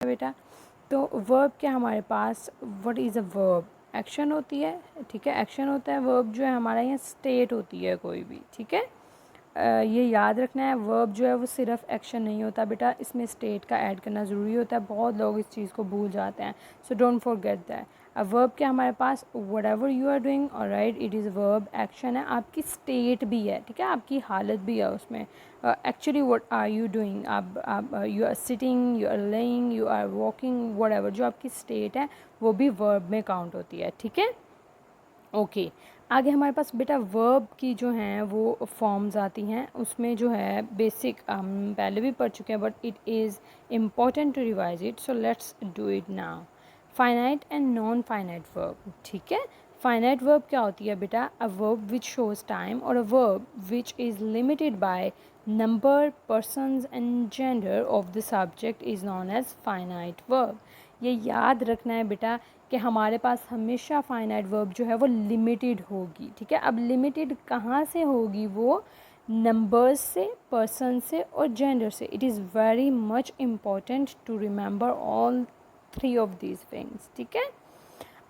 बेटा। तो वर्ब क्या हमारे पास, what is a verb, action होती है, ठीक है, एक्शन होता है। वर्ब जो है हमारा यहाँ स्टेट होती है कोई भी, ठीक है। ये याद रखना है, वर्ब जो है वो सिर्फ एक्शन नहीं होता बेटा, इसमें स्टेट का ऐड करना ज़रूरी होता है। बहुत लोग इस चीज़ को भूल जाते हैं, सो डोंट फॉरगेट दैट। अब वर्ब क्या हमारे पास, whatever you are doing, alright, it is verb, action है, आपकी स्टेट भी है, ठीक है, आपकी हालत भी है उसमें। Actually what are you doing, आप you are sitting, you are laying, you are walking, whatever, जो आपकी स्टेट है वो भी वर्ब में काउंट होती है, ठीक है। ओके आगे हमारे पास बेटा वर्ब की जो हैं वो फॉर्म्स आती हैं, उसमें जो है बेसिक हम पहले भी पढ़ चुके हैं, but it is important to revise it, so let's do it now. Finite and non finite verb, ठीक है। फाइनाइट वर्ब क्या होती है बेटा, a verb which shows time और a verb which is limited by number, persons and gender of the subject is known as finite verb. ये याद रखना है बेटा कि हमारे पास हमेशा फाइनाइट वर्ब जो है वो लिमिटेड होगी, ठीक है। अब लिमिटेड कहाँ से होगी, वो नंबर्स से, पर्सन से और जेंडर से। It is very much important to remember all three of these things, ठीक है।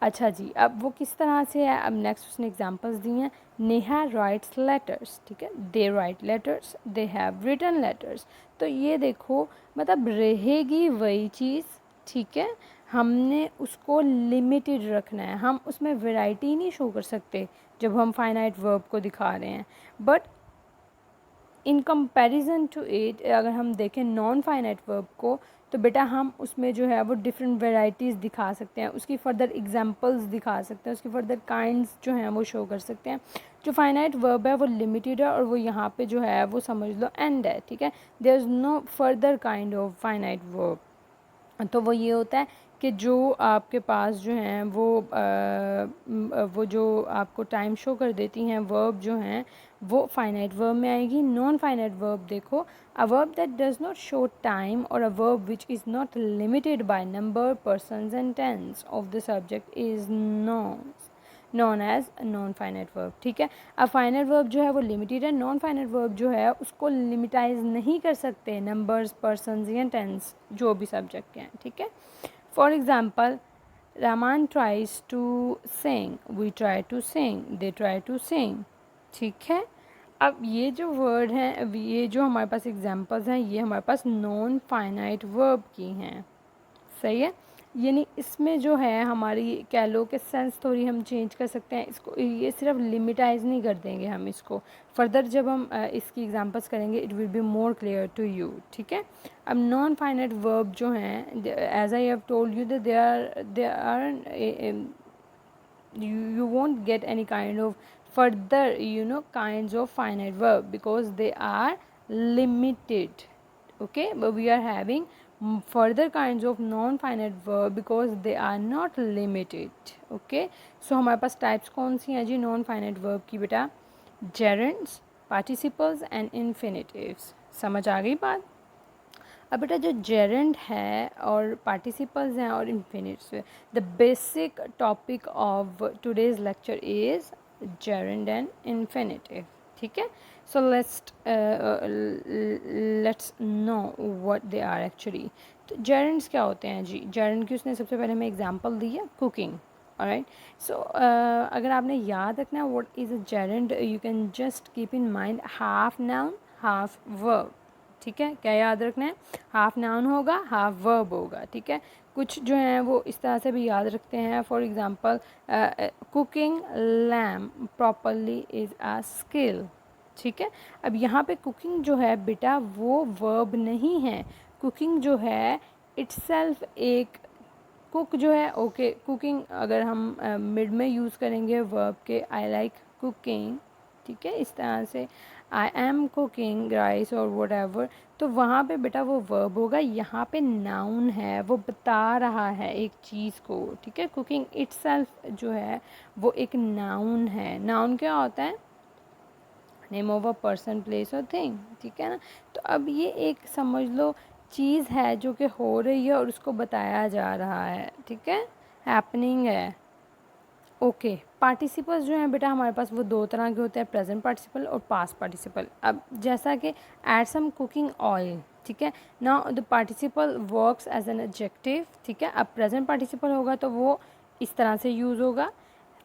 अच्छा जी, अब वो किस तरह से है, अब नेक्स्ट उसने एग्जांपल्स दी हैं। नेहा राइट्स लेटर्स, ठीक है, they write letters, they have written letters. तो ये देखो, मतलब रहेगी वही चीज़, ठीक है, हमने उसको लिमिटेड रखना है, हम उसमें वैरायटी नहीं शो कर सकते जब हम फाइनाइट वर्ब को दिखा रहे हैं। But in comparison to it, अगर हम देखें नॉन फाइनाइट वर्ब को, तो बेटा हम उसमें जो है वो डिफरेंट वेराइटीज़ दिखा सकते हैं, उसकी फ़र्दर एग्जांपल्स दिखा सकते हैं, उसकी फ़र्दर काइंड्स जो हैं वो शो कर सकते हैं। जो फाइनाइट वर्ब है वो लिमिटेड है और वो यहाँ पे जो है वो समझ लो एंड है, ठीक है। There is no further kind of finite verb. तो वो ये होता है कि जो आपके पास जो हैं वो जो आपको टाइम शो कर देती हैं वर्ब जो हैं वो फाइनाइट वर्ब में आएगी। नॉन फाइनाइट वर्ब देखो, a verb that does not show time और a verb which is not limited by number, persons and tense of the subject is known as non finite verb, ठीक है। अब finite verb जो है वो limited है, non finite verb जो है उसको लिमिटाइज नहीं कर सकते नंबर्स, पर्सन्स या टेंस जो भी सब्जेक्ट के हैं, ठीक है। For example, Raman tries to sing, we try to sing, they try to sing, ठीक है। अब ये जो वर्ड हैं, अब ये जो हमारे पास एग्जांपल्स हैं, ये हमारे पास नॉन फाइनाइट वर्ब की हैं, सही है। यानी इसमें जो है हमारी कह लो कि सेंस थोड़ी हम चेंज कर सकते हैं, इसको ये सिर्फ लिमिटाइज नहीं कर देंगे हम इसको, फर्दर जब हम इसकी एग्जांपल्स करेंगे it will be more clear to you, ठीक है। अब नॉन फाइनाइट वर्ब जो हैं, as I have told you that they are you won't get any kind of further kinds of finite verb because they are limited, okay. But we are having further kinds of non finite verb because they are not limited, okay. So हमारे पास types कौन सी हैं जी non finite verb की बेटा, जेरेंड्स, participles and infinitives. समझ आ गई बात। अब बेटा जो जेरेंड है और पार्टिसिपल्स हैं और infinitives, the basic topic of today's lecture is gerund and infinitive, ठीक है। So let's know what they are actually. तो जेरेंड्स क्या होते हैं जी, जेरेंड की उसने सबसे पहले हमें एग्जांपल दी है, कुकिंग, ऑलराइट। सो अगर आपने याद रखना है what is a gerund, you can just keep in mind half noun half verb, ठीक है। क्या याद रखना है, हाफ नाउन होगा हाफ वर्ब होगा, ठीक है। कुछ जो हैं वो इस तरह से भी याद रखते हैं, for example cooking lamb properly is a skill, ठीक है। अब यहाँ पे कुकिंग जो है बेटा वो वर्ब नहीं है, कुकिंग जो है इट्सेल्फ एक कुक जो है, ओके कुकिंग अगर हम मिड में यूज़ करेंगे वर्ब के, आई लाइक कुकिंग, ठीक है, इस तरह से आई एम कुकिंग राइस और वट एवर, तो वहाँ पे बेटा वो वर्ब होगा। यहाँ पे नाउन है, वो बता रहा है एक चीज़ को, ठीक है। कुकिंग इट्सेल्फ जो है वो एक नाउन है। नाउन क्या होता है, name of a person, place और थिंग, ठीक है ना। तो अब ये एक समझ लो चीज़ है जो कि हो रही है और उसको बताया जा रहा है, ठीक है, हैपनिंग है। ओके, पार्टिसिपल्स जो हैं बेटा हमारे पास वो दो तरह के होते हैं, प्रेजेंट पार्टिसिपल और पास्ट पार्टिसिपल। अब जैसा कि ऐड सम कुकिंग ऑयल, ठीक है, now the participle works as an adjective, ठीक है। अब प्रेजेंट पार्टिसिपल होगा तो वो इस तरह से यूज़ होगा,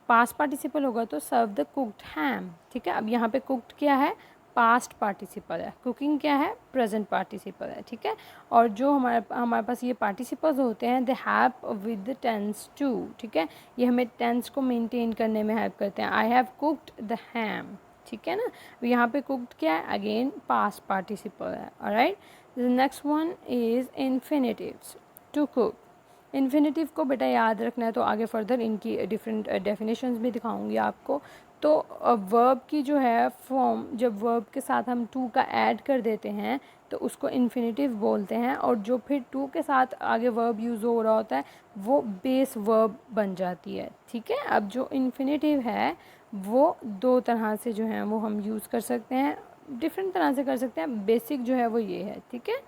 पास्ट पार्टिसिपल होगा तो सर्व द कुक्ड हैम, ठीक है। अब यहाँ पे कुक्ड क्या है, पास्ट पार्टिसिपल है, कुकिंग क्या है, प्रेजेंट पार्टिसिपल है, ठीक है। और जो हमारे पास ये पार्टिसिपल्स होते हैं they help with the tense too, ठीक है, ये हमें टेंस को मेंटेन करने में हेल्प करते हैं। I have cooked the ham, ठीक है ना। यहाँ पे कुक्ड क्या है, अगेन पास्ट पार्टिसिपल है। Alright, the next one is infinitives, to cook. Infinitive को बेटा याद रखना है तो आगे फर्दर इनकी डिफरेंट डेफिनेशंस भी दिखाऊंगी आपको। तो वर्ब की जो है फॉर्म, जब वर्ब के साथ हम टू का ऐड कर देते हैं तो उसको इन्फिनिटिव बोलते हैं, और जो फिर टू के साथ आगे वर्ब यूज़ हो रहा होता है वो बेस वर्ब बन जाती है, ठीक है। अब जो इन्फिनिटिव है वो दो तरह से जो है वो हम यूज़ कर सकते हैं, डिफरेंट तरह से कर सकते हैं। बेसिक जो है वो ये है, ठीक है,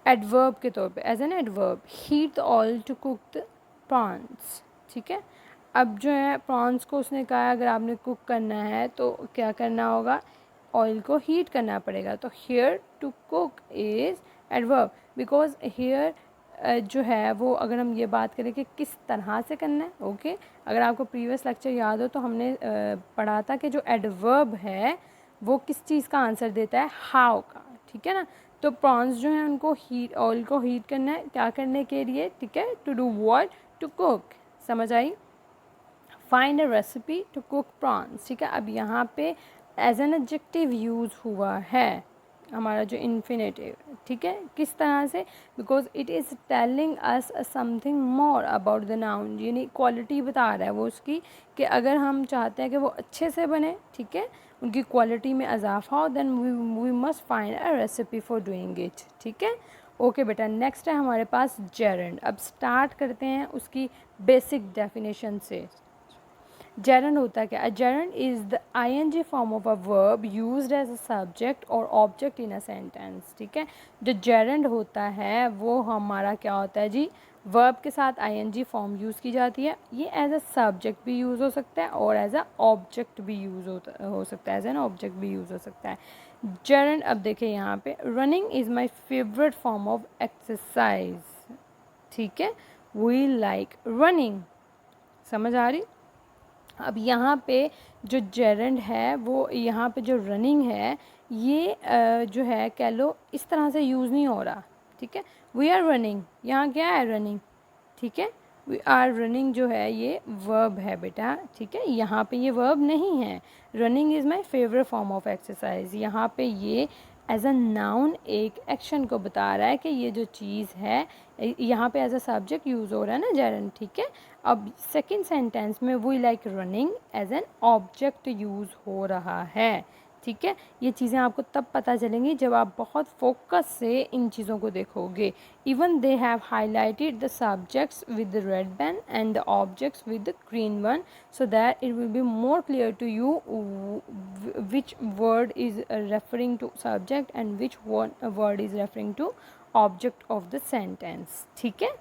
एडवर्ब के तौर पे, as an adverb, heat the oil to cook the prawns, ठीक है। अब जो है प्रॉन्स को उसने कहा अगर आपने कुक करना है तो क्या करना होगा, ऑयल को हीट करना पड़ेगा। तो here to cook is adverb, because here जो है वो अगर हम ये बात करें कि किस तरह से करना है, ओके। अगर आपको प्रीवियस लेक्चर याद हो तो हमने पढ़ा था कि जो एडवर्ब है वो किस चीज़ का आंसर देता है, हाउ का, ठीक है ना। तो प्रॉन्स जो हैं उनको हीट, ऑयल को हीट करना है, क्या करने के लिए, ठीक है, to do what, to cook, समझ आई। Find a recipe to cook prawns, ठीक है। अब यहाँ पे एज एन एडजेक्टिव यूज़ हुआ है हमारा जो इन्फिनेटिव, ठीक है, किस तरह से, because it is telling us something more about the noun, यानी क्वालिटी बता रहा है वो उसकी, कि अगर हम चाहते हैं कि वो अच्छे से बने, ठीक है, उनकी क्वालिटी में इजाफा हो, then we must find a recipe for doing it, ठीक है। ओके बेटा, नेक्स्ट है हमारे पास जेरेंड। अब स्टार्ट करते हैं उसकी बेसिक डेफिनेशन से। जेरेंड होता क्या है, gerund is the ing form of a verb used as a subject और ऑब्जेक्ट इन अ सेंटेंस, ठीक है। जो जेरेंड होता है वो हमारा क्या होता है जी, वर्ब के साथ ing फॉर्म यूज़ की जाती है, ये एज अ सब्जेक्ट भी यूज़ हो सकता है और एज अ ऑब्जेक्ट भी यूज़ हो सकता है, एज एन ऑब्जेक्ट भी यूज़ हो सकता है जेरेंड। अब देखिए यहाँ पे, running is my favourite form of exercise, ठीक है, वी लाइक रनिंग, समझ आ रही। अब यहाँ पे जो जेरेंड है वो यहाँ पे जो रनिंग है ये जो है कह लो इस तरह से यूज़ नहीं हो रहा, ठीक है। वी आर रनिंग, यहाँ क्या है, रनिंग, ठीक है। वी आर रनिंग जो है ये वर्ब है बेटा, ठीक है, यहाँ पे ये वर्ब नहीं है। Running is my favourite form of exercise, यहाँ पे ये एज अ नाउन एक एक्शन को बता रहा है कि ये जो चीज़ है, यहाँ पे एज अ सब्जेक्ट यूज़ हो रहा है ना जेरेंड, ठीक है। अब सेकंड सेंटेंस में we like running as an object use हो रहा है, ठीक है। ये चीज़ें आपको तब पता चलेंगी जब आप बहुत फोकस से इन चीज़ों को देखोगे। Even they have highlighted the subjects with the red pen and the objects with the green one, so that it will be more clear to you which word is referring to subject and which word is referring to object of the sentence, ठीक है।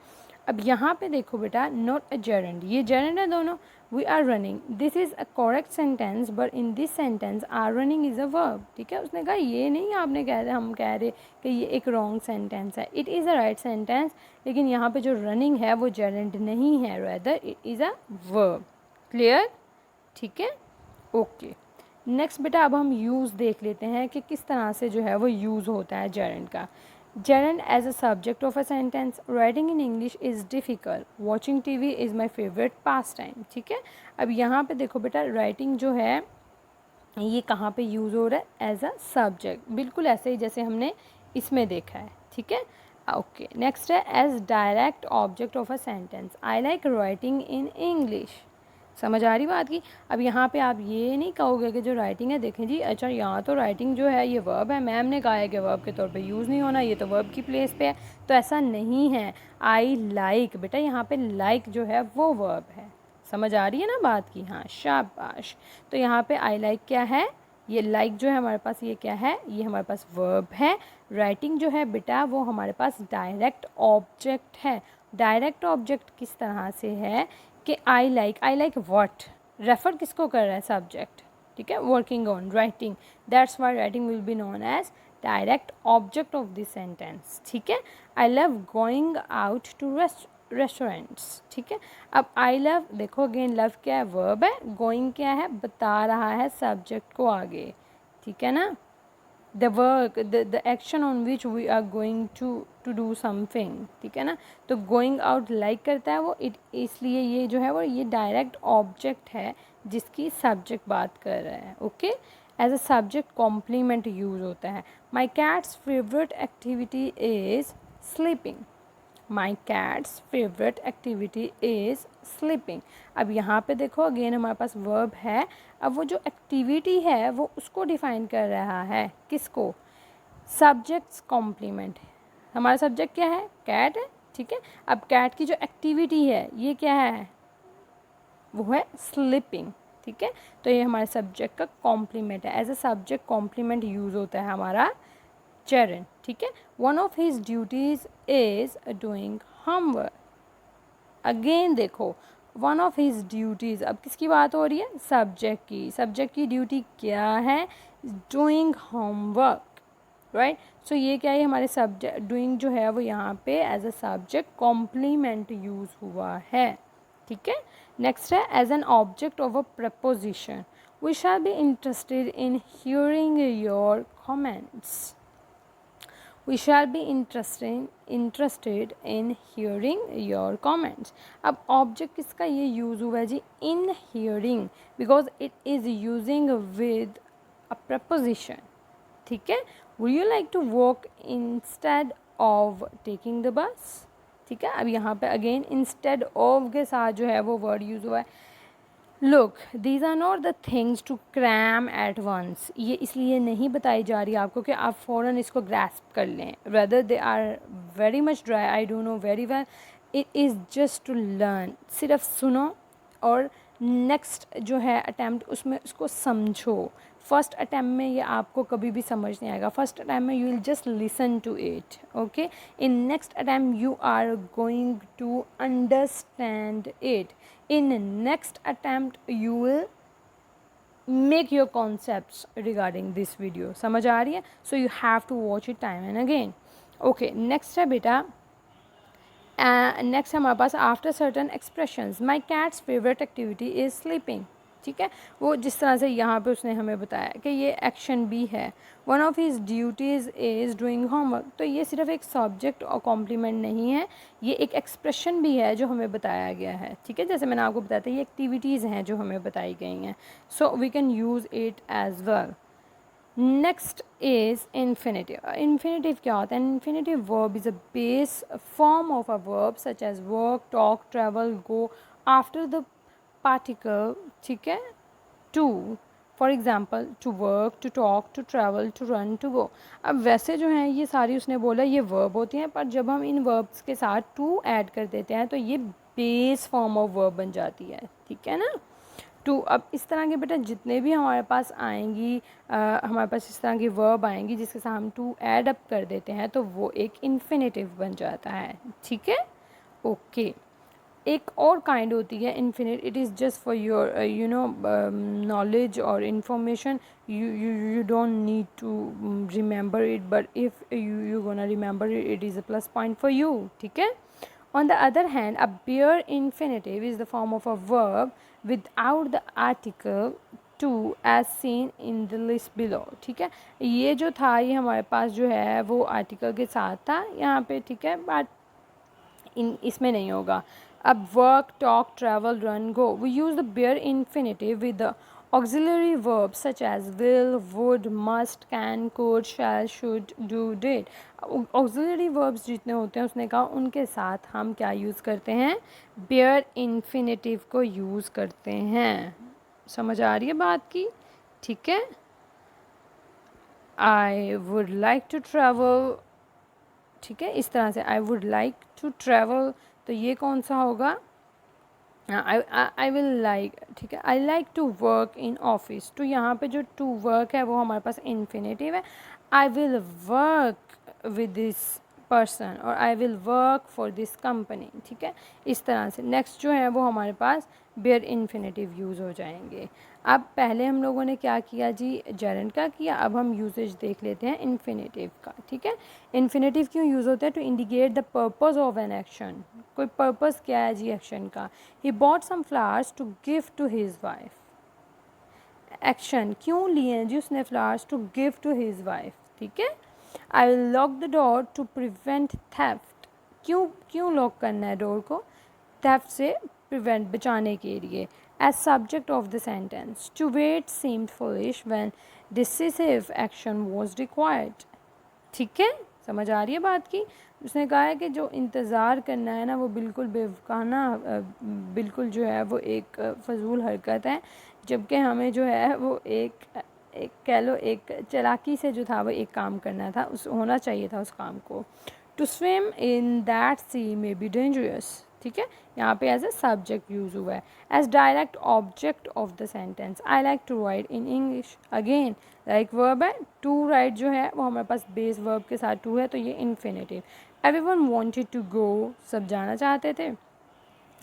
अब यहाँ पे देखो बेटा, not a gerund, ये gerund है दोनों। We are running, this is a correct sentence, but in this sentence are running is a verb, ठीक है। उसने कहा ये नहीं, आपने कह रहे, हम कह रहे कि ये एक रॉन्ग सेंटेंस है, it is a right sentence, लेकिन यहाँ पे जो रनिंग है वो जेरेंड नहीं है, rather it is a verb. Clear, ठीक है, ओके। नेक्स्ट बेटा अब हम यूज़ देख लेते हैं कि किस तरह से जो है वो यूज़ होता है जेरेंड का। Gerund as a subject of a sentence. Writing in English is difficult. Watching TV is my favorite pastime. ठीक है। अब यहाँ पे देखो बेटा, राइटिंग जो है ये कहाँ पे यूज़ हो रहा है, एज अ सब्जेक्ट, बिल्कुल ऐसे ही जैसे हमने इसमें देखा है, ठीक है। ओके, नेक्स्ट है as direct object of a sentence. I like writing in English, समझ आ रही बात की। अब यहाँ पे आप ये नहीं कहोगे कि जो राइटिंग है, देखें जी, अच्छा यहाँ तो राइटिंग जो है ये वर्ब है, मैम ने कहा है कि वर्ब के तौर पे यूज़ नहीं होना, ये तो वर्ब की प्लेस पे है, तो ऐसा नहीं है। आई लाइक, बेटा यहाँ पे लाइक जो है वो वर्ब है, समझ आ रही है ना बात की, हाँ शाबाश। तो यहाँ पे आई लाइक क्या है, ये लाइक जो है हमारे पास ये क्या है, ये हमारे पास वर्ब है। राइटिंग जो है बेटा वो हमारे पास डायरेक्ट ऑब्जेक्ट है। डायरेक्ट ऑब्जेक्ट किस तरह से है कि आई लाइक व्हाट, रेफर किसको कर रहा है, सब्जेक्ट, ठीक है, working on writing, that's why writing will be known as direct object of this sentence, ठीक है। I love going out to restaurants, ठीक है। अब आई लव, देखो अगेन लव क्या है, वर्ब है, गोइंग क्या है, बता रहा है सब्जेक्ट को आगे, ठीक है ना, the work, the action on which we are going to do something, ठीक है ना। तो गोइंग आउट लाइक करता है वो, इसलिए ये जो है वो ये डायरेक्ट ऑब्जेक्ट है जिसकी सब्जेक्ट बात कर रहा है, okay. As a subject complement use होता है। My cat's favourite activity is sleeping, my cat's favourite activity is sleeping. अब यहाँ पे देखो अगेन हमारे पास वर्ब है, अब वो जो एक्टिविटी है वो उसको डिफ़ाइन कर रहा है, किसको, सब्जेक्ट्स कॉम्प्लीमेंट। हमारा सब्जेक्ट क्या है, कैट है, ठीक है। अब कैट की जो एक्टिविटी है ये क्या है, वो है स्लीपिंग, ठीक है। तो ये हमारे सब्जेक्ट का कॉम्प्लीमेंट है, as a subject complement use होता है हमारा चरण, ठीक है। One of his duties is doing homework. Again देखो वन ऑफ हिज ड्यूटीज़, अब किसकी बात हो रही है, सब्जेक्ट की, सब्जेक्ट की ड्यूटी क्या है, डूइंग होमवर्क, राइट। सो ये क्या है, हमारे सब्जेक्ट डूइंग जो है वो यहाँ पे as a subject complement use हुआ है, ठीक है। नेक्स्ट है as an object of a preposition, we shall be interested in hearing your comments, we shall be interested in hearing your comments। अब ऑब्जेक्ट किसका ये यूज़ हुआ है जी, in hearing, because it is using with a preposition, ठीक है। Would you like to walk instead of taking the bus, ठीक है। अब यहाँ पे अगेन इंस्टेड ऑफ के साथ जो है वो वर्ड यूज़ हुआ है। Look these are not the things to cram at once, ये इसलिए नहीं बताई जा रही आपको कि आप फ़ौरन इसको ग्रैस्प कर लें, rather they are very much dry, I don't know very well, it is just to learn, सिर्फ सुनो और नेक्स्ट जो है अटैम्प्ट उसमें उसको समझो। फर्स्ट अटैम्प्ट में ये आपको कभी भी समझ नहीं आएगा, फर्स्ट अटैम्प्ट में you will just listen to it, okay. In next attempt you are going to understand it, in next attempt you will make your concepts regarding this video, समझ आ रही है, so you have to watch it time and again, okay। next है बेटा, next हमारे पास after certain expressions, my cat's favourite activity is sleeping, ठीक है। वो जिस तरह से यहाँ पे उसने हमें बताया कि ये एक्शन भी है, one of his duties is doing homework, तो ये सिर्फ एक सब्जेक्ट और कॉम्प्लीमेंट नहीं है, ये एक एक्सप्रेशन भी है जो हमें बताया गया है, ठीक है। जैसे मैंने आपको बताया था ये एक्टिविटीज़ हैं जो हमें बताई गई हैं, so we can use it as well. Next is infinitive. Infinitive क्या होता है, infinitive verb is a base form of a verb such as work, talk, travel, go after the particle, ठीक है, to, for example to work, to talk, to travel, to run, to go. अब वैसे जो हैं ये सारी उसने बोला ये वर्ब होती हैं, पर जब हम इन वर्ब्स के साथ टू ऐड कर देते हैं तो ये बेस फॉर्म ऑफ वर्ब बन जाती है, ठीक है ना, टू। अब इस तरह के बेटा जितने भी हमारे पास आएंगी, हमारे पास इस तरह की वर्ब आएंगी जिसके साथ हम टू ऐड अप कर देते हैं तो वो एक इन्फिनेटिव बन जाता है, ठीक है, ओके। एक और काइंड होती है infinite, it is just for your you know knowledge और information, you don't need to remember it, but if you gonna remember it, it is a plus point for you, ठीक है। On the other hand, a bare infinitive is the form of a verb without the article to as seen in the list below, ठीक है। ये जो था ये हमारे पास जो है वो आर्टिकल के साथ था यहाँ पे, ठीक है, बट इसमें नहीं होगा। अब work, talk, travel, run, go, we use the bare infinitive with the auxiliary verbs such as will, would, must, can, could, shall, should, do, did। auxiliary verbs जितने होते हैं उसने कहा उनके साथ हम क्या यूज़ करते हैं, बेयर इन्फिनेटिव को यूज़ करते हैं, समझ आ रही है बात की, ठीक है। I would like to travel, ठीक है, इस तरह से I would like to travel, तो ये कौन सा होगा, आई विल लाइक, ठीक है। I like to work in office, तो यहाँ पे जो टू वर्क है वो हमारे पास इन्फिनेटिव है, I will work with this person और I will work for this company, ठीक है, इस तरह से। नेक्स्ट जो है वो हमारे पास बेयर इन्फिनेटिव यूज़ हो जाएंगे। अब पहले हम लोगों ने क्या किया जी, जेरेंड का किया, अब हम यूसेज देख लेते हैं इन्फिनेटिव का, ठीक है। इन्फिनेटिव क्यों यूज़ होता है? To indicate the purpose of an action, कोई पर्पज़ क्या है जी एक्शन का। He bought some flowers to give to his wife, action क्यों लिए हैं जी उसने flowers? To give to his wife, ठीक है। I will lock the door to prevent theft, क्यों लॉक करना है डोर को? थेफ्ट से प्रिवेंट, बचाने के लिए। As subject of the sentence, to wait seemed foolish when decisive action was required, ठीक है, समझ आ रही है बात की। उसने कहा है कि जो इंतज़ार करना है ना वो बिल्कुल बेवकाना, बिल्कुल जो है वो एक फजूल हरकत है, जबकि हमें जो है वो एक कह लो एक चालाकी से जो था वो एक काम करना था, उस होना चाहिए था उस काम को। To swim in that sea may be dangerous, ठीक है, यहाँ पे एज ए सब्जेक्ट यूज़ हुआ है। As direct object of the sentence, I like to ride in English, again like verb है, टू राइड जो है वो हमारे पास बेस वर्ब के साथ टू है, तो ये infinitive. Everyone wanted to go, सब जाना चाहते थे,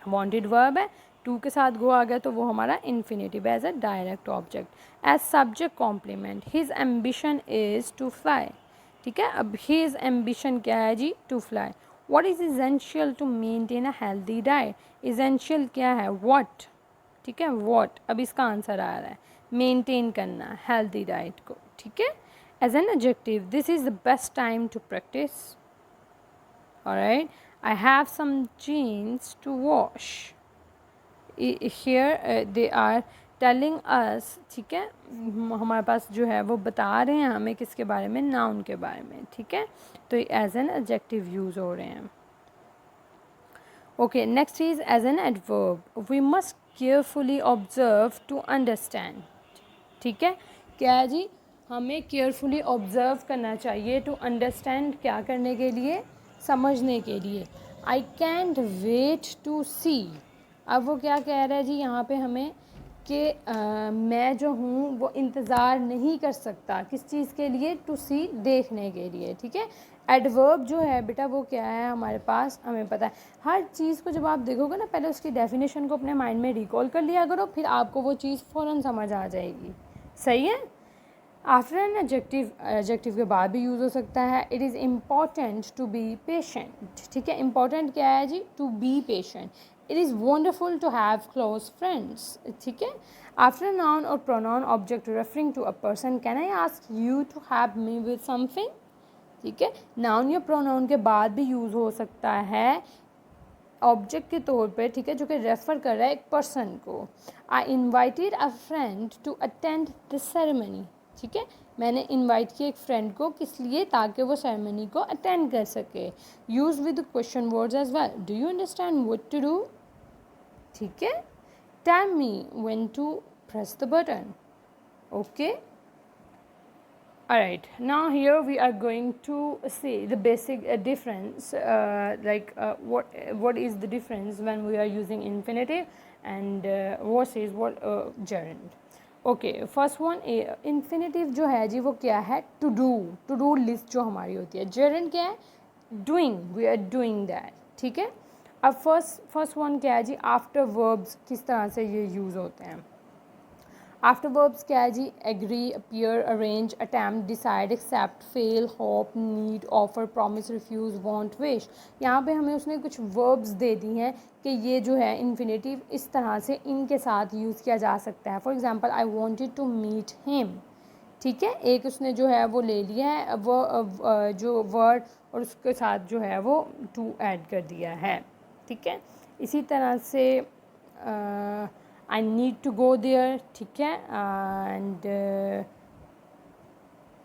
वांटेड वर्ब है, टू के साथ गो आ गया तो वो हमारा infinitive as a direct object. As subject complement, his ambition is to fly, ठीक है। अब हिज एम्बिशन क्या है जी? To fly. What is essential to maintain a healthy diet, essential क्या है? व्हाट, ठीक है, व्हाट। अब इसका आंसर आ रहा है, मेंटेन करना हेल्दी डाइट को, ठीक है। As an adjective, this is the best time to practise, alright, I have some jeans to wash. here they are telling us, ठीक है, हमारे पास जो है वो बता रहे हैं हमें किसके बारे में? नाउन के बारे में, ठीक है, तो एज एन एडजेक्टिव यूज़ हो रहे हैं। Okay, next is as an adverb, we must carefully observe to understand, ठीक है, क्या है जी? हमें केयरफुली ऑब्जर्व करना चाहिए, टू अंडरस्टैंड क्या करने के लिए? समझने के लिए। आई कैंट वेट टू सी, अब वो क्या कह रहा है जी यहाँ पे हमें कि मैं जो हूँ वो इंतज़ार नहीं कर सकता, किस चीज़ के लिए? टू सी, देखने के लिए, ठीक है। एडवर्ब जो है बेटा वो क्या है हमारे पास? हमें पता है, हर चीज़ को जब आप देखोगे ना पहले उसकी डेफिनेशन को अपने माइंड में रिकॉल कर लिया करो, फिर आपको वो चीज़ फ़ौरन समझ आ जाएगी, सही है। आफ्टर एन एडजेक्टिव, एडजेक्टिव के बाद भी यूज़ हो सकता है। It is important to be patient, ठीक है, इम्पॉर्टेंट क्या है जी? To be patient. It is wonderful to have close friends, ठीक है। आफ्टर नाउन और pronoun object referring to a person, can I ask you to have me with something, ठीक है, नाउन या प्रोनाउन के बाद भी यूज़ हो सकता है ऑब्जेक्ट के तौर पे, ठीक है, जो कि रेफ़र कर रहा है एक पर्सन को। I invited a friend to attend the ceremony, ठीक है, मैंने इनवाइट किया एक फ्रेंड को, किस लिए? ताकि वो सेरेमनी को अटेंड कर सके। Use with question words as well, do you understand what to do, ठीक है, tell me when to press the button, okay. Alright, now here we are going to see the basic difference, what is the difference when we are using infinitive and versus what gerund. Okay, first one, infinitive जो है जी वो क्या है? to do list जो हमारी होती है। gerund क्या है? doing, we are doing that, ठीक है। अब फर्स्ट वन क्या है जी? आफ्टर वर्ब्स किस तरह से ये यूज़ होते हैं? आफ्टर वर्ब्स क्या है जी? Agree, appear, arrange, attempt, decide, accept, fail, hope, need, offer, promise, refuse, want, wish. यहाँ पे हमें उसने कुछ वर्ब्स दे दी हैं कि ये जो है इन्फिनेटिव इस तरह से इनके साथ यूज़ किया जा सकता है। For example, I wanted to meet him, ठीक है, एक उसने जो है वो ले लिया है वो जो वर्ड और उसके साथ जो है वो टू ऐड कर दिया है, ठीक है। इसी तरह से I need to go there, ठीक है, and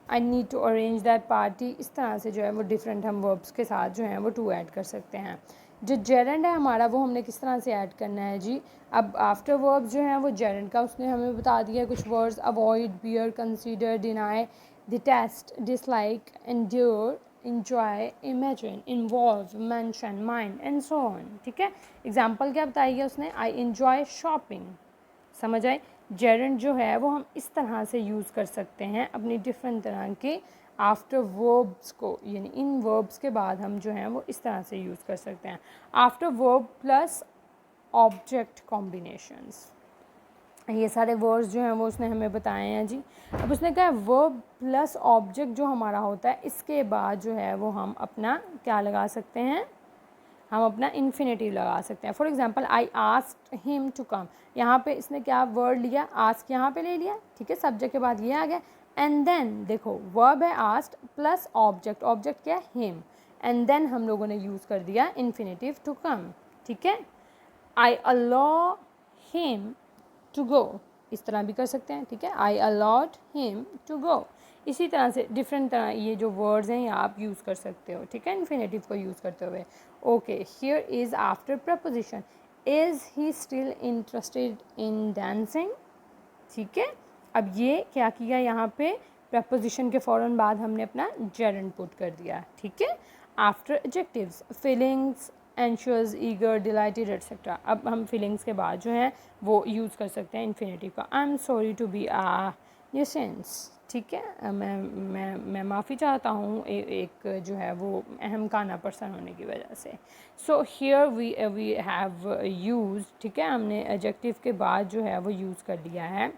I need to arrange that party. इस तरह से जो है वो डिफरेंट हम वर्ब्स के साथ जो हैं वो टू ऐड कर सकते हैं। जो जेरेंड है हमारा वो हमने किस तरह से ऐड करना है जी? अब आफ्टर वर्ब्स जो हैं वो जेरेंड का उसने हमें बता दिया कुछ words, avoid, bear, consider, deny, detest, dislike, endure, enjoy, imagine, involve, mention, mind and so on, ठीक है। एग्जाम्पल क्या बताइए उसने? आई enjoy shopping, समझ आए। जेरेंड जो है वो हम इस तरह से यूज़ कर सकते हैं अपनी डिफरेंट तरह के आफ्टर वर्ब्स को, यानी इन वर्ब्स के बाद हम जो हैं वो इस तरह से यूज़ कर सकते हैं, after verb plus object combinations. ये सारे वर्ड्स जो हैं वो उसने हमें बताए हैं जी। अब उसने कहा वर्ब प्लस ऑब्जेक्ट जो हमारा होता है, इसके बाद जो है वो हम अपना क्या लगा सकते हैं, हम अपना इन्फिनेटिव लगा सकते हैं। For example I asked him to come, यहाँ पे इसने क्या वर्ड लिया, आस्क यहाँ पे ले लिया, ठीक है, सब्जेक्ट के बाद ये आ गया, एंड देन देखो वर्ब है आस्क्ड प्लस ऑब्जेक्ट, ऑब्जेक्ट क्या है हिम, एंड देन हम लोगों ने यूज़ कर दिया इन्फिनेटिव टू कम, ठीक है। I allow him to go, इस तरह भी कर सकते हैं, ठीक है, I allowed him to go. इसी तरह से डिफरेंट तरह ये जो वर्ड्स हैं ये आप यूज़ कर सकते हो, ठीक है, इन्फिनेटिव को यूज़ करते हुए। Okay, here is after preposition, is he still interested in dancing, ठीक है। अब ये क्या किया, यहाँ पे प्रपोजिशन के फ़ौरन बाद हमने अपना जेरंड पुट कर दिया, ठीक है। After adjectives, feelings, anxious, eager, dilated etcetera. अब हम फीलिंग्स के बाद जो है वो यूज़ कर सकते हैं इन्फिनेटिव का, I am sorry to be a nuisance, ठीक है, मैं माफ़ी चाहता हूँ एक जो है वो अहम काना पर्सन होने की वजह से। So here we have use, ठीक है, हमने एडजेक्टिव के बाद जो है वो यूज़ कर लिया है।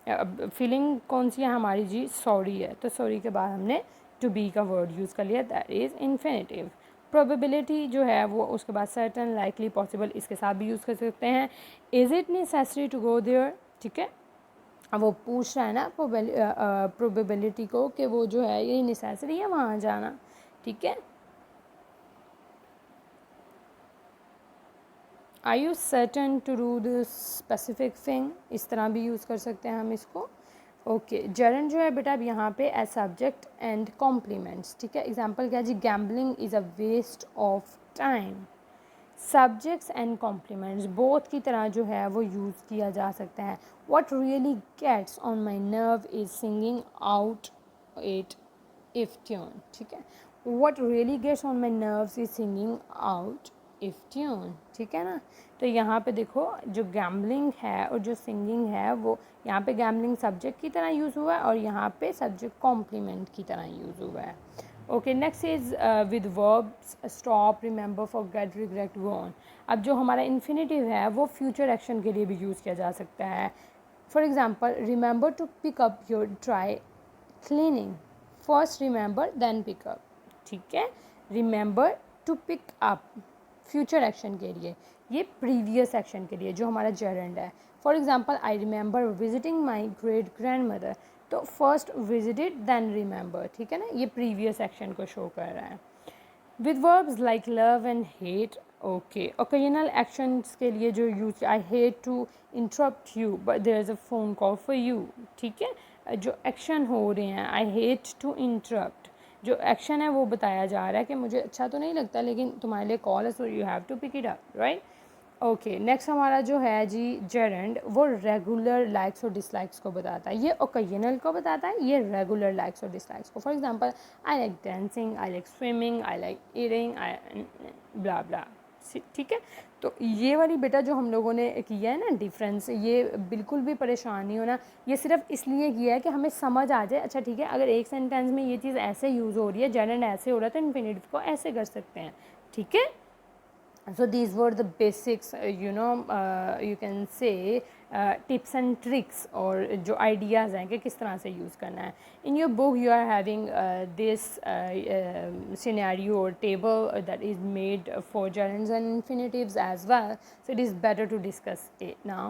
अब फीलिंग कौन सी है हमारी जी, सॉरी है, तो सॉरी के बाद हमने टू बी का वर्ड यूज़ कर लिया, दैट इज़ इन्फिनेटिव। प्रोबेबिलिटी जो है वो उसके बाद सर्टन, लाइकली, पॉसिबल, इसके साथ भी यूज़ कर सकते हैं। Is it necessary to go there, ठीक है, अब वो पूछ रहा है ना प्रोबेबिलिटी को कि वो जो है ये नेसेसरी है वहाँ जाना, ठीक है। Are you certain to do this specific thing, इस तरह भी यूज़ कर सकते हैं हम इसको। ओके, जेरंड जो है बेटा अब यहाँ पे एज सब्जेक्ट एंड कॉम्प्लीमेंट्स, ठीक है। एग्जांपल क्या जी, gambling is a waste of time. Subjects and complements both की तरह जो है वो यूज़ किया जा सकता है। What really gets on my nerve is singing out it of tune, ठीक है। What really gets on my nerves is singing out of tune, ठीक है ना। तो यहाँ पे देखो जो गैम्बलिंग है और जो सिंगिंग है वो यहाँ पे गैम्बलिंग सब्जेक्ट की तरह यूज़ हुआ है और यहाँ पे सब्जेक्ट कॉम्प्लीमेंट की तरह यूज़ हुआ है। Okay, next is with verbs stop, remember, forget, regret, go on. अब जो हमारा इन्फिनेटिव है वो फ्यूचर एक्शन के लिए भी यूज़ किया जा सकता है। For example, remember to pick up your dry cleaning, first remember then pick up, ठीक है। Remember to pick up future action के लिए, ये प्रीवियस एक्शन के लिए जो हमारा जेरंड है। For example, I remember visiting my great grand mother, तो फर्स्ट विजिटेड देन रिमेंबर, ठीक है ना, ये प्रीवियस एक्शन को शो कर रहा है। With verbs like love and hate, okay, occasional actions के लिए जो use, I hate to interrupt you but there is a phone call for you, ठीक है। जो एक्शन हो रहे हैं, आई हेट टू इंटरप्ट, जो एक्शन है वो बताया जा रहा है कि मुझे अच्छा तो नहीं लगता लेकिन तुम्हारे लिए कॉल है, so you have to pick it up, right. Okay, next हमारा जो है जी जेरंड, वो रेगुलर लाइक्स और डिसलाइक्स को बताता है, ये ओकेजनल को बताता है, ये रेगुलर लाइक्स और डिसलाइक्स को। For example, I like dancing, I like swimming, I like eating, I blah blah, ठीक है। तो ये वाली बेटा जो हम लोगों ने किया है ना डिफरेंस, ये बिल्कुल भी परेशान नहीं होना, ये सिर्फ इसलिए किया है कि हमें समझ आ जाए, अच्छा ठीक है, अगर एक सेंटेंस में ये चीज़ ऐसे यूज़ हो रही है, जेरंड ऐसे हो रहा है, तो इन्फिनेटिव को ऐसे कर सकते हैं, ठीक है। So these were the basics, you can say tips and tricks और जो ideas हैं कि किस तरह से use करना है। In your book you are having this scenario or table that is made for gerunds and infinitives as well, so it is better to discuss it now.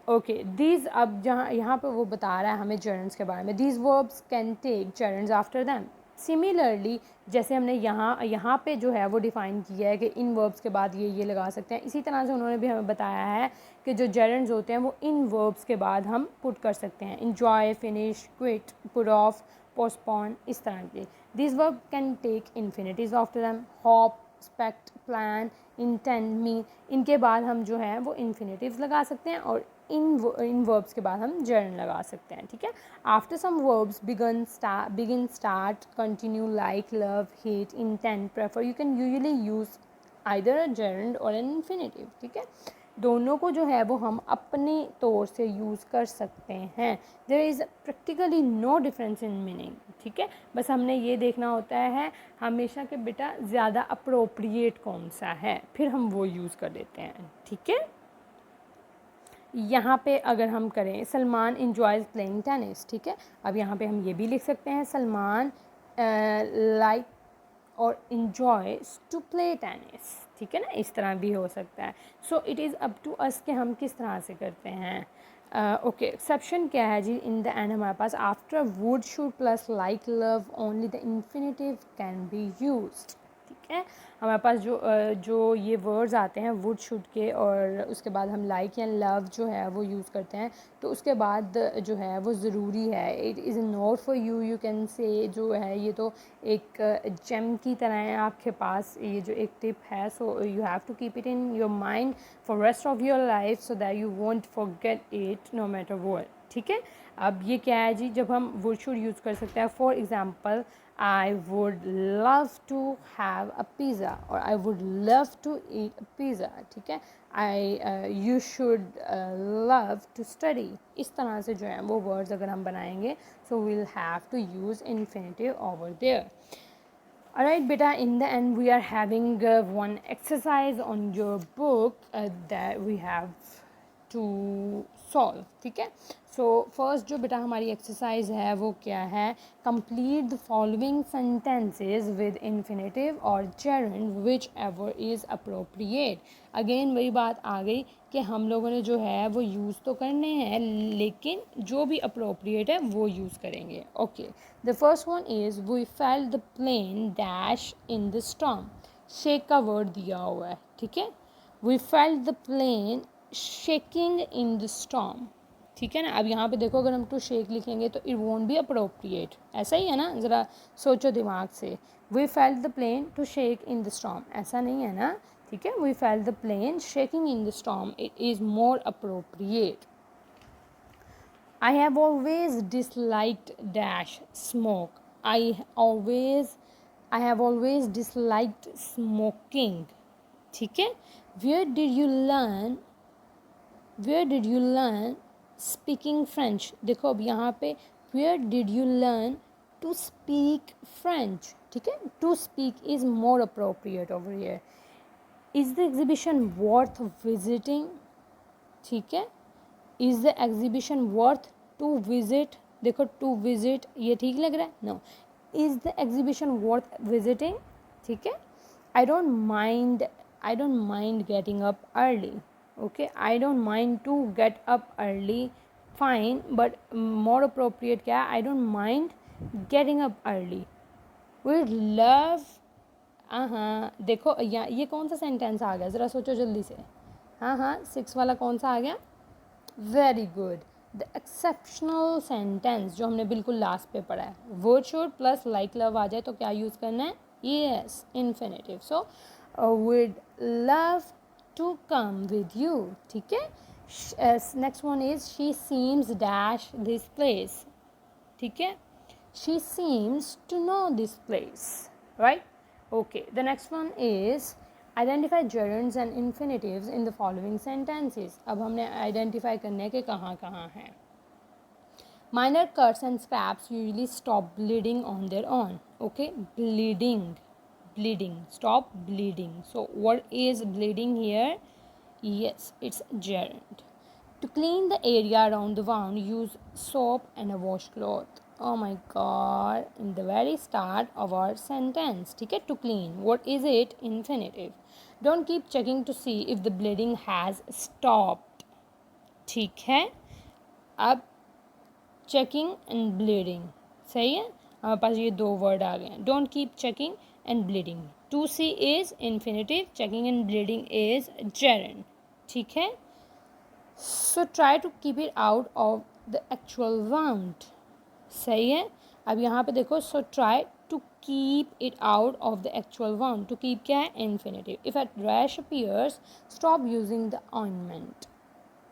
Okay, these, अब जहाँ यहाँ पे वो बता रहा है हमें gerunds के बारे में, these verbs can take gerunds after them. Similarly जैसे हमने यहाँ पे जो है वो डिफ़ाइन किया है कि इन वर्ब्स के बाद ये लगा सकते हैं, इसी तरह से उन्होंने भी हमें बताया है कि जो जेरंड्स होते हैं वो इन वर्ब्स के बाद हम पुट कर सकते हैं, enjoy, finish, quit, put off, postpone, इस तरह के। This verb can take infinitives after them, hope, expect, plan, intend, mean, इनके बाद हम जो है वो इन्फिनेटिव्स लगा सकते हैं और इन वर्ब्स के बाद हम जेरंड लगा सकते हैं, ठीक है। After some verbs begin, start, continue, like, love, hate, intend, prefer, you can usually use either a gerund or an infinitive, ठीक है। दोनों को जो है वो हम अपने तौर से यूज़ कर सकते हैं। There is practically no difference in meaning, ठीक है। बस हमने ये देखना होता है हमेशा कि बेटा ज़्यादा अप्रोप्रिएट कौन सा है, फिर हम वो यूज़ कर देते हैं, ठीक है। यहाँ पे अगर हम करें सलमान इन्जॉयज़ प्लेइंग टेनिस, ठीक है। अब यहाँ पे हम ये भी लिख सकते हैं सलमान लाइक और इन्जॉयज़ टू प्ले टेनिस, ठीक है ना, इस तरह भी हो सकता है। So it is up to us कि हम किस तरह से करते हैं। ओके, एक्सेप्शन क्या है जी, इन द एंड हमारे पास after would should plus like love only the infinitive can be used, ठीक है। हमारे पास जो ये वर्ड्स आते हैं वुड शुड के और उसके बाद हम लाइक या लव जो है वो यूज़ करते हैं, तो उसके बाद जो है वो ज़रूरी है। It is not for you, you can say जो है ये तो एक जेम की तरह है आपके पास, ये जो एक टिप है। So you have to keep it in your mind for rest of your life so that you won't forget it no matter what, ठीक है। अब ये क्या है जी, जब हम वुड शुड यूज़ कर सकते हैं, for example I would love to have a pizza or I would love to eat a pizza, ठीक है। You should love to study, इस तरह से जो है वो words अगर हम बनाएंगे so we'll have to use infinitive over there. Alright beta, in the end we are having one exercise on your book that we have to solve, ठीक है। सो फर्स्ट जो बेटा हमारी एक्सरसाइज है वो क्या है, complete the following sentences with infinitive और gerund whichever is appropriate. Again वही बात आ गई कि हम लोगों ने जो है वो यूज़ तो करने हैं लेकिन जो भी अप्रोप्रिएट है वो यूज़ करेंगे। Okay, the first one is we felt the plane dash in the storm, shake का वर्ड दिया हुआ है, ठीक है। We felt the plane shaking in the storm, ठीक है ना। अब यहाँ पे देखो अगर हम टू शेक लिखेंगे तो इट वोंट बी अप्रोप्रिएट, ऐसा ही है ना, ज़रा सोचो दिमाग से। We felt the plane to shake in the storm, ऐसा नहीं है ना, ठीक है। We felt the plane shaking in the storm, it is more appropriate. I have always disliked dash smoke. I have always disliked smoking, ठीक है। Where did you learn speaking French? देखो अब यहाँ पे where did you learn to speak French, ठीक है। To speak is more appropriate over here. Is the exhibition worth visiting, ठीक है। Is the exhibition worth to visit, देखो to visit ये ठीक लग रहा है, no. Is the exhibition worth visiting, ठीक है। I don't mind getting up early, okay. I don't mind to get up early, fine, but more appropriate क्या है, I don't mind getting up early. We love, हाँ देखो ये कौन सा sentence आ गया, ज़रा सोचो जल्दी से। हाँ 6 वाला कौन सा आ गया, very good, the exceptional sentence जो हमने बिल्कुल लास्ट पे पढ़ा है। Would should plus like love आ जाए तो क्या यूज़ करना है, yes, infinitive. So would love to come with you, ठीक है। Next one is she seems dash this place, ठीक है। She seems to know this place, right. Okay, the next one is identify gerunds and infinitives in the following sentences. अब हमने identify करने के कहाँ हैं। Minor cuts and scraps usually stop bleeding on their own, okay. bleeding, stop bleeding. So what is bleeding here? Yes, it's gerund. To clean the area around the wound, use soap and a washcloth. Oh my god, in the very start of our sentence, ठीक है, to clean, what is it? Infinitive. Don't keep checking to see if the bleeding has stopped, ठीक है। अब checking and bleeding, सही है, हमारे पास ये दो वर्ड आ गए हैं। Don't keep checking and bleeding. To see is infinitive, checking and bleeding is gerund, ठीक है। So try to keep it out of the actual wound, सही है। अब यहाँ पे देखो, so try to keep it out of the actual wound. To keep क्या है, infinitive. If a rash appears, stop using the ointment,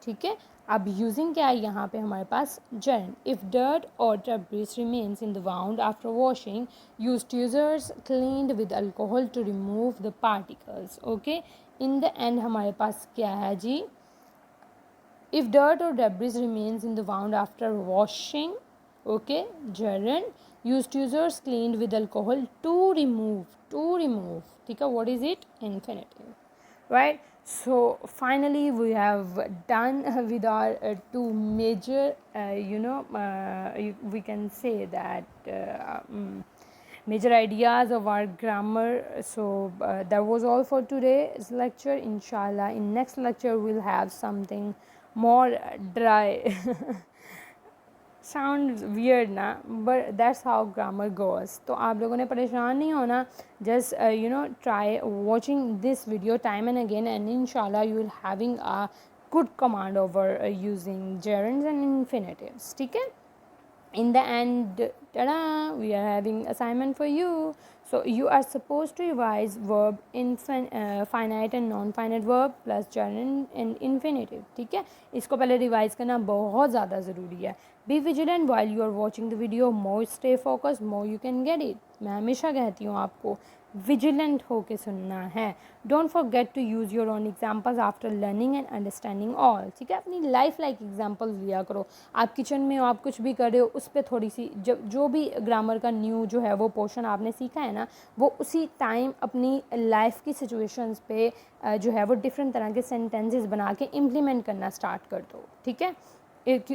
ठीक है। अब using क्या है यहाँ पे हमारे पास, gerund. If dirt or debris remains in the wound after washing, use tweezers cleaned with alcohol to remove the particles, okay. In the end हमारे पास क्या है जी, If dirt or debris remains in the wound after washing, okay, gerund, used users cleaned with alcohol to remove, ठीक है, what is it? Infinitive, right? So finally we have done with our two major we can say that major ideas of our grammar. So that was all for today's lecture. Inshallah, in next lecture we'll have something more dry. Sounds weird ना, but that's how grammar goes. तो आप लोगों ने परेशान नहीं होना, just try watching this video time and again, and inshallah you will having a good command over using gerunds and infinitives. ठीक है? In the end, ta-da, we are having assignment for you. So you are supposed to revise verb in finite and non-finite verb plus gerund and infinitive. ठीक है, इसको पहले revise करना बहुत ज़्यादा ज़रूरी है. Be vigilant while you are watching the video. More stay focused, more you can get it. मैं हमेशा कहती हूँ आपको विजिलेंट होके सुनना है. Don't forget to use your own examples after learning and understanding all. ठीक है, अपनी लाइफ लाइक एग्जाम्पल्स लिया करो. आप किचन में हो, आप कुछ भी कर रहे हो, उस पर थोड़ी सी जो भी ग्रामर का न्यू जो है वो पोर्शन आपने सीखा है ना, वो उसी टाइम अपनी लाइफ की सिचुएशंस पे जो है वो डिफरेंट तरह के सेंटेंसेस बना के इम्प्लीमेंट करना स्टार्ट कर दो. ठीक है,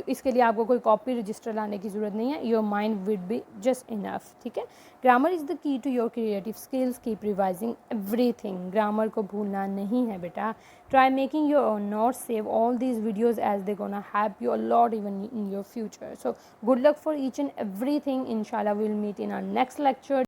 इसके लिए आपको कोई कॉपी रजिस्टर लाने की ज़रूरत नहीं है. Your mind will be just enough. ठीक है, grammar is the key to your creative skills. Keep revising everything. Grammar को भूलना नहीं है बेटा. Try making your own notes. Save all these videos as they gonna help you a lot even in your future. So good luck for each and everything. इंशाल्लाह we will meet in our next lecture.